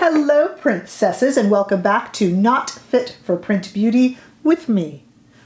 Hello, princesses, and welcome back to Not Fit for Print Beauty with me,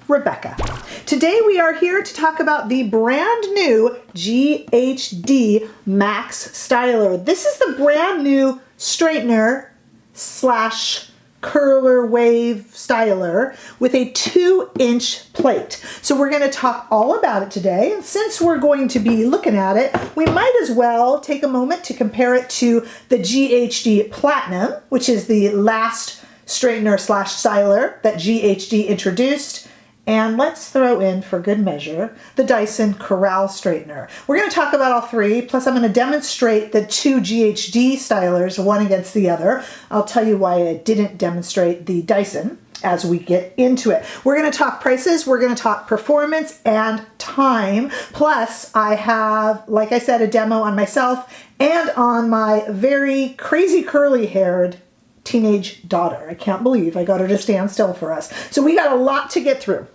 Rebecca. Today we are here to talk about the brand new GHD Max Styler. This is the brand new straightener slash curler wave styler with a 2-inch plate. So we're going to talk all about it today, and since we're going to be looking at it, we might as well take a moment to compare it to the GHD Platinum, which is the last straightener slash styler that GHD introduced. And let's throw in, for good measure, the Dyson Corrale straightener. We're going to talk about all three, plus I'm going to demonstrate the two GHD stylers, one against the other. I'll tell you why I didn't demonstrate the Dyson as we get into it. We're going to talk prices, we're going to talk performance and time. Plus, I have, like I said, a demo on myself and on my very crazy curly-haired teenage daughter. I can't believe I got her to stand still for us. So we got a lot to get through.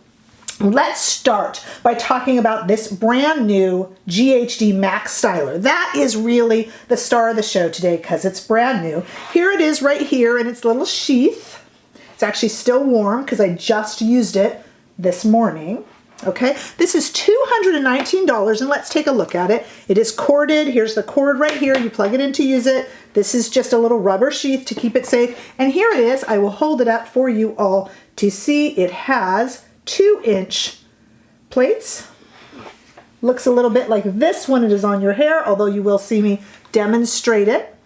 Let's start by talking about this brand new GHD Max Styler. That is really the star of the show today because it's brand new. Here it is right here in its little sheath. It's actually still warm because I just used it this morning. Okay, this is $219 and let's take a look at it. It is corded. Here's the cord right here. You plug it in to use it. This is just a little rubber sheath to keep it safe. And here it is. I will hold it up for you all to see. It has 2-inch plates. Looks a little bit like this when it is on your hair, although you will see me demonstrate it.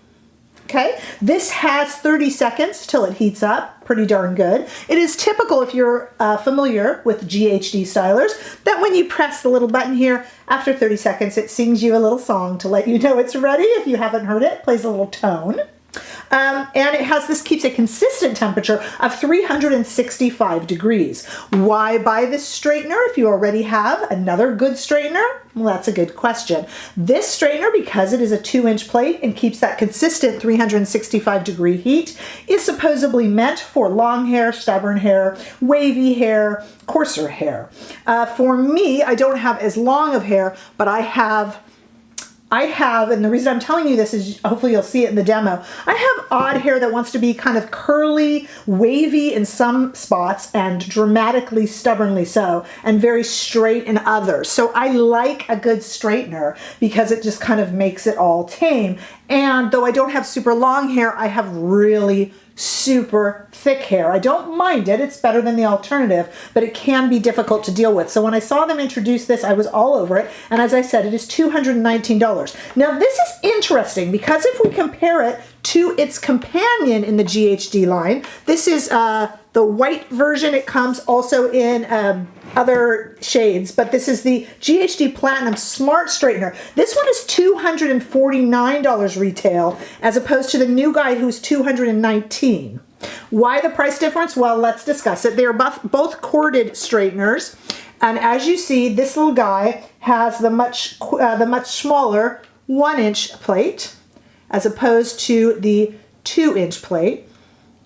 Okay, this has 30 seconds till it heats up, pretty darn good. It is typical, if you're familiar with GHD stylers, that when you press the little button here, after 30 seconds, it sings you a little song to let you know it's ready. If you haven't heard it, plays a little tone. And it has, this keeps a consistent temperature of 365 degrees. Why buy this straightener if you already have another good straightener? Well, that's a good question. This straightener, because it is a 2-inch plate and keeps that consistent 365 degree heat, is supposedly meant for long hair, stubborn hair, wavy hair, coarser hair. For me, I don't have as long of hair, but I have, and the reason I'm telling you this is hopefully you'll see it in the demo, I have odd hair that wants to be kind of curly, wavy in some spots and dramatically, stubbornly so, and very straight in others. So I like a good straightener because it just kind of makes it all tame. And though I don't have super long hair, I have really super thick hair. I don't mind it. It's better than the alternative, but it can be difficult to deal with. So when I saw them introduce this, I was all over it. And as I said, it is $219. Now this is interesting because if we compare it to its companion in the GHD line, this is the white version. It comes also in other shades, but this is the GHD Platinum Smart Straightener. This one is $249 retail as opposed to the new guy who's $219. Why the price difference? Well, let's discuss it. They are both corded straighteners, and as you see, this little guy has the much smaller 1-inch plate as opposed to the 2-inch plate.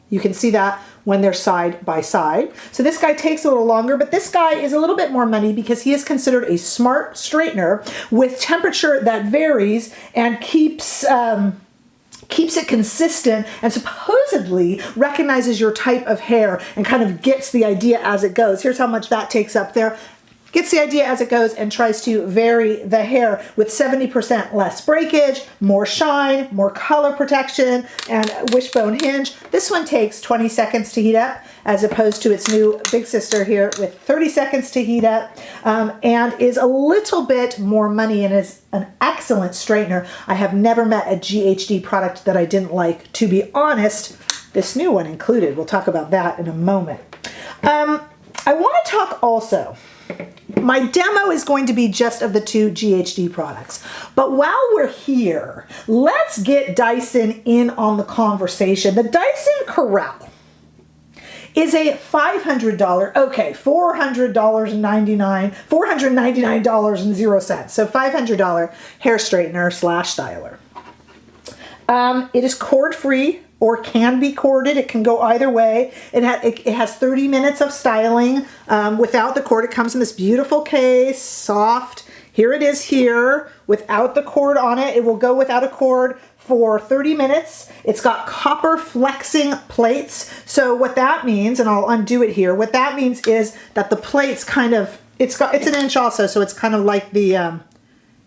You can see that when they're side by side. So this guy takes a little longer, but this guy is a little bit more money because he is considered a smart straightener with temperature that varies and keeps it consistent and supposedly recognizes your type of hair and kind of gets the idea as it goes. Here's how much that takes up there. Gets the idea as it goes and tries to vary the hair with 70% less breakage, more shine, more color protection, and wishbone hinge. This one takes 20 seconds to heat up as opposed to its new big sister here with 30 seconds to heat up, and is a little bit more money and is an excellent straightener. I have never met a GHD product that I didn't like, to be honest, this new one included. We'll talk about that in a moment. I want to talk also, my demo is going to be just of the two GHD products. But while we're here, let's get Dyson in on the conversation. The Dyson Corrale is a $500, okay, $499.00. So $500 hair straightener slash styler. It is cord-free or can be corded. It can go either way. It has 30 minutes of styling without the cord. It comes in this beautiful case, soft. Here it is here without the cord on it. It will go without a cord for 30 minutes. It's got copper flexing plates. So what that means, and I'll undo it here, what that means is that the plates kind of, it's an inch also, so it's kind of like the,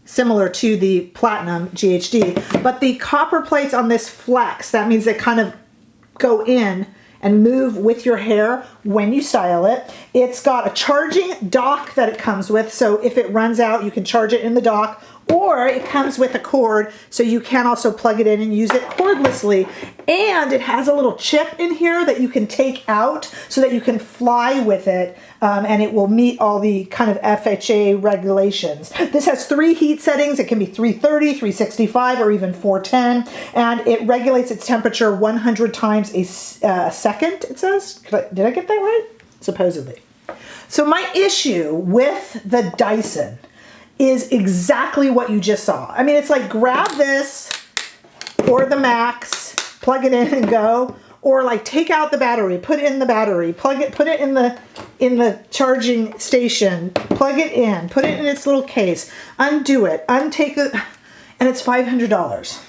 similar to the Platinum GHD, but the copper plates on this flex, that means they kind of go in and move with your hair when you style it. It's got a charging dock that it comes with, so if it runs out, you can charge it in the dock, or it comes with a cord, so you can also plug it in and use it cordlessly. And it has a little chip in here that you can take out so that you can fly with it, and it will meet all the kind of FHA regulations. This has 3 heat settings. It can be 330, 365, or even 410, and it regulates its temperature 100 times a second, it says. Did I get that right? Supposedly. So my issue with the Dyson is exactly what you just saw. I mean, it's like grab this or the Max, plug it in and go, or like take out the battery, put in the battery, plug it, put it in the charging station, plug it in, put it in its little case, undo it, untake it, and it's $500.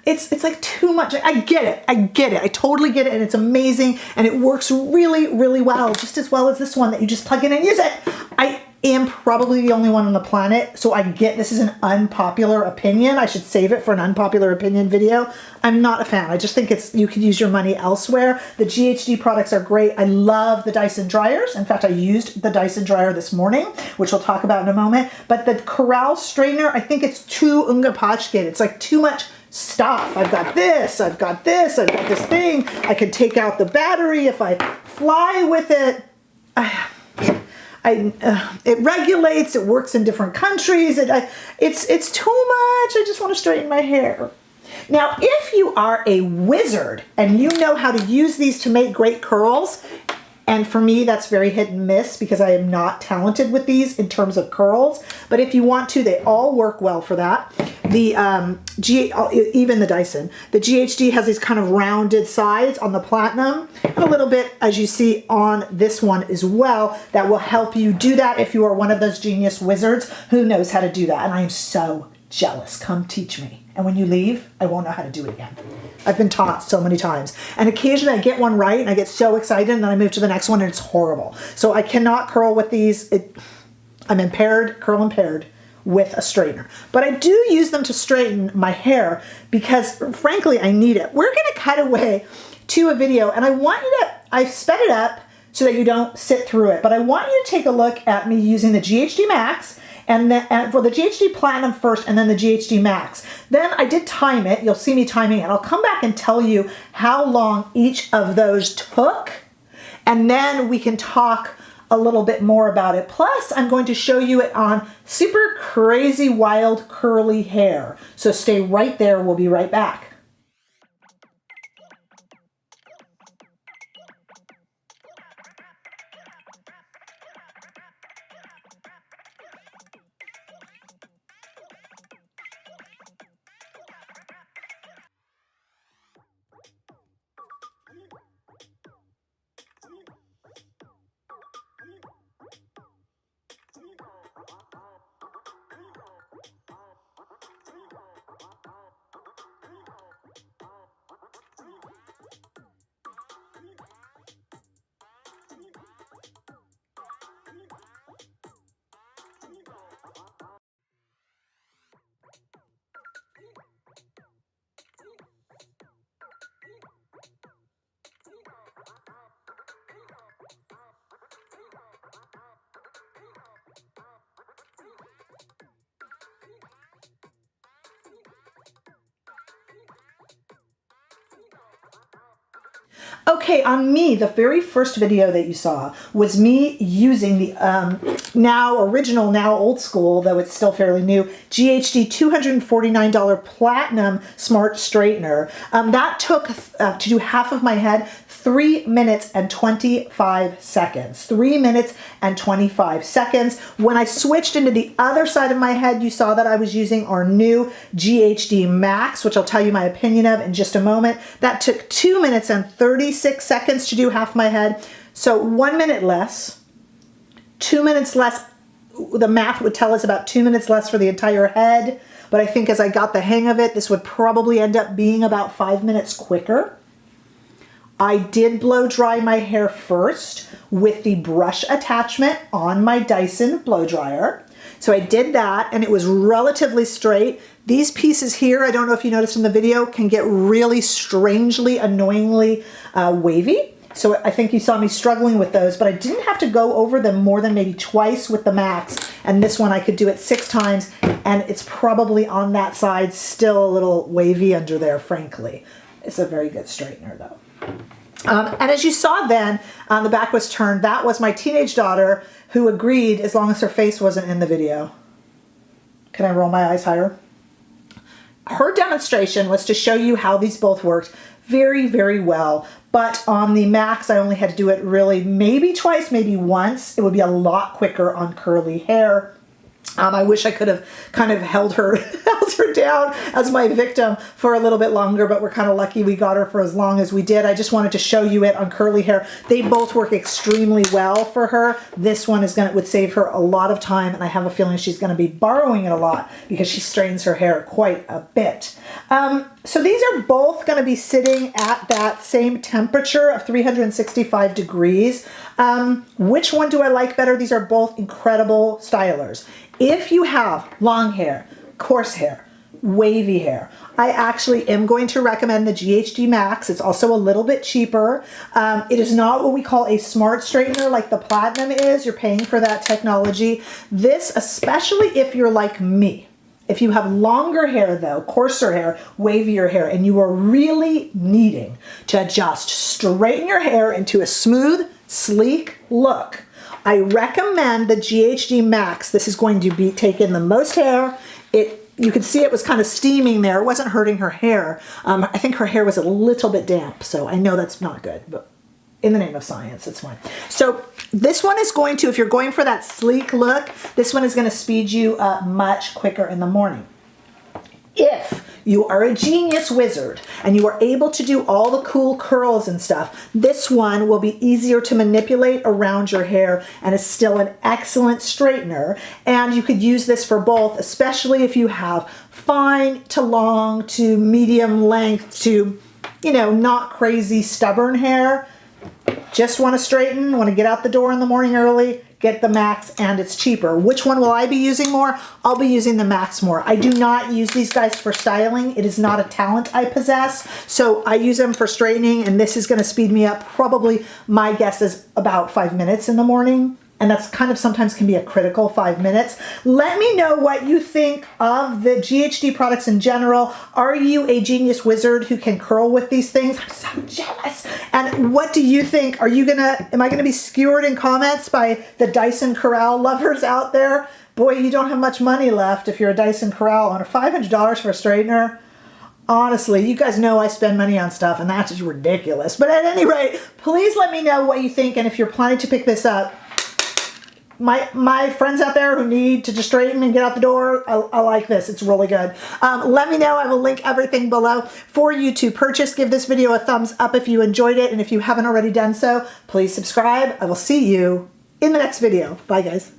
It's like too much. I get it. I totally get it, and it's amazing, and it works really, really well, just as well as this one that you just plug in and use it. I am probably the only one on the planet, so I get this is an unpopular opinion. I should save it for an unpopular opinion video. I'm not a fan. I just think you could use your money elsewhere. The GHD products are great. I love the Dyson dryers. In fact, I used the Dyson dryer this morning, which we'll talk about in a moment. But the Corrale straightener, I think it's too ungepachket. It's like too much stuff. I've got this, I've got this, I've got this thing. I can take out the battery if I fly with it. It regulates, it works in different countries. It's too much. I just want to straighten my hair. Now, if you are a wizard and you know how to use these to make great curls, and for me, that's very hit and miss because I am not talented with these in terms of curls. But if you want to, they all work well for that. Even the Dyson. The GHD has these kind of rounded sides on the Platinum, and a little bit, as you see, on this one as well. That will help you do that if you are one of those genius wizards who knows how to do that. And I am so jealous. Come teach me. And when you leave, I won't know how to do it again. I've been taught so many times. And occasionally I get one right and I get so excited and then I move to the next one and it's horrible. So I cannot curl with these. I'm impaired, curl impaired with a straightener. But I do use them to straighten my hair because frankly, I need it. We're gonna cut away to a video and I want you to, I've sped it up so that you don't sit through it, but I want you to take a look at me using the GHD Max and then for the GHD Platinum first and then the GHD Max. Then I did time it. You'll see me timing it. I'll come back and tell you how long each of those took, and then we can talk a little bit more about it. Plus, I'm going to show you it on super crazy, wild, curly hair. So stay right there. We'll be right back. Okay, on me, the very first video that you saw was me using the now original, now old school, though it's still fairly new, GHD $249 Platinum Smart Straightener. That took, to do half of my head, 3 minutes and 25 seconds. 3 minutes and 25 seconds. When I switched into the other side of my head, you saw that I was using our new GHD Max, which I'll tell you my opinion of in just a moment. That took 2 minutes and 36 seconds to do half my head. So 1 minute less, 2 minutes less. The math would tell us about 2 minutes less for the entire head. but I think as I got the hang of it, this would probably end up being about 5 minutes quicker. I did blow dry my hair first with the brush attachment on my Dyson blow dryer. So I did that and it was relatively straight. These pieces here, I don't know if you noticed in the video, can get really strangely, annoyingly wavy. So I think you saw me struggling with those, but I didn't have to go over them more than maybe twice with the Max. And this one I could do it 6 times and it's probably on that side still a little wavy under there, frankly. It's a very good straightener though. And as you saw then, the back was turned. That was my teenage daughter who agreed as long as her face wasn't in the video. Can I roll my eyes higher? Her demonstration was to show you how these both worked very, very well. But on the Max, I only had to do it really maybe twice, maybe once. It would be a lot quicker on curly hair. I wish I could have kind of held her down as my victim for a little bit longer, but we're kind of lucky we got her for as long as we did. I just wanted to show you it on curly hair. They both work extremely well for her. This one would save her a lot of time, and I have a feeling she's going to be borrowing it a lot because she straightens her hair quite a bit. So these are both going to be sitting at that same temperature of 365 degrees. Which one do I like better? These are both incredible stylers. If you have long hair, coarse hair, wavy hair, I actually am going to recommend the GHD Max. It's also a little bit cheaper. It is not what we call a smart straightener like the Platinum is. You're paying for that technology. This, especially if you're like me, if you have longer hair though, coarser hair, wavier hair, and you are really needing to just straighten your hair into a smooth, sleek look, I recommend the GHD Max. This is going to be taking the most hair. You could see it was kind of steaming there. It wasn't hurting her hair. I think her hair was a little bit damp, so I know that's not good, but in the name of science, it's fine. So this one is going to, if you're going for that sleek look, this one is going to speed you up much quicker in the morning. If you are a genius wizard and you are able to do all the cool curls and stuff, this one will be easier to manipulate around your hair and is still an excellent straightener. And you could use this for both, especially if you have fine to long to medium length to, you know, not crazy stubborn hair. Just want to straighten, want to get out the door in the morning early, get the Max, and it's cheaper. Which one will I be using more? I'll be using the Max more. I do not use these guys for styling. It is not a talent I possess. So I use them for straightening, and this is going to speed me up. Probably my guess is about 5 minutes in the morning. And that's kind of sometimes can be a critical 5 minutes. Let me know what you think of the GHD products in general. Are you a genius wizard who can curl with these things? I'm so jealous. And what do you think? Am I gonna be skewered in comments by the Dyson Corrale lovers out there? Boy, you don't have much money left if you're a Dyson Corrale on a $500 for a straightener. Honestly, you guys know I spend money on stuff and that's just ridiculous. But at any rate, please let me know what you think, and if you're planning to pick this up. My friends out there who need to just straighten and get out the door, I like this. It's really good. Let me know. I will link everything below for you to purchase. Give this video a thumbs up if you enjoyed it. And if you haven't already done so, please subscribe. I will see you in the next video. Bye, guys.